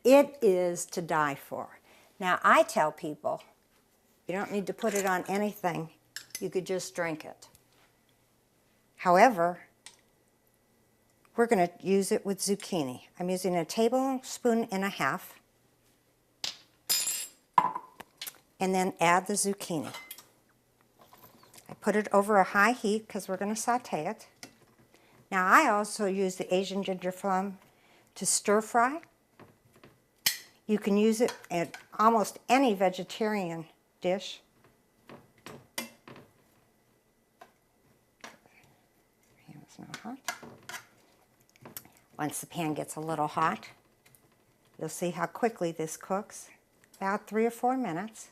It is to die for. Now, I tell people, you don't need to put it on anything. You could just drink it. However, we're going to use it with zucchini. I'm using a tablespoon and a half. And then add the zucchini. I put it over a high heat because we're going to saute it. Now I also use the Asian ginger plum to stir fry. You can use it at almost any vegetarian dish. Pan is not hot. Once the pan gets a little hot, you'll see how quickly this cooks. About 3 or 4 minutes,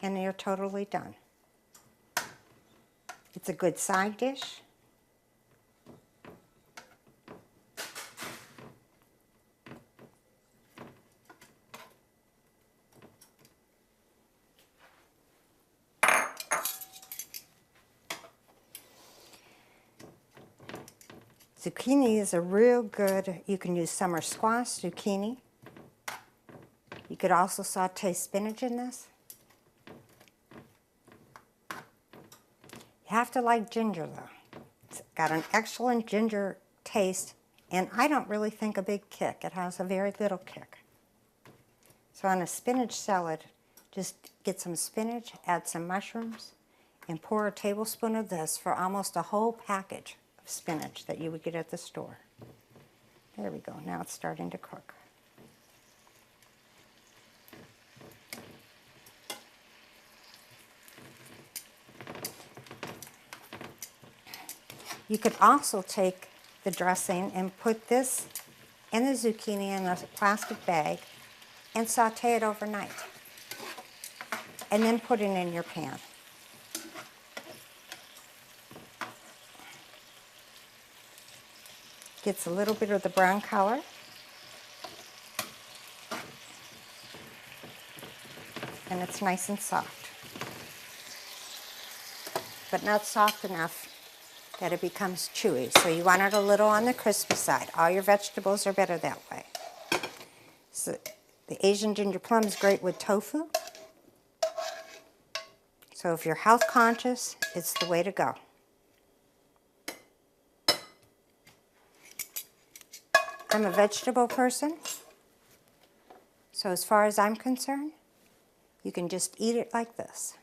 and you're totally done. It's a good side dish. Zucchini is a real good, you can use summer squash, zucchini. You could also saute spinach in this. You have to like ginger though. It's got an excellent ginger taste, and I don't really think a big kick. It has a very little kick. So on a spinach salad, just get some spinach, add some mushrooms, and pour a tablespoon of this for almost a whole package of spinach that you would get at the store. There we go. Now it's starting to cook. You could also take the dressing and put this and the zucchini in a plastic bag and saute it overnight. And then put it in your pan. Gets a little bit of the brown color. And it's nice and soft. But not soft enough that it becomes chewy. So you want it a little on the crispy side. All your vegetables are better that way. So the Asian ginger plum is great with tofu. So if you're health conscious, it's the way to go. I'm a vegetable person, so as far as I'm concerned, you can just eat it like this.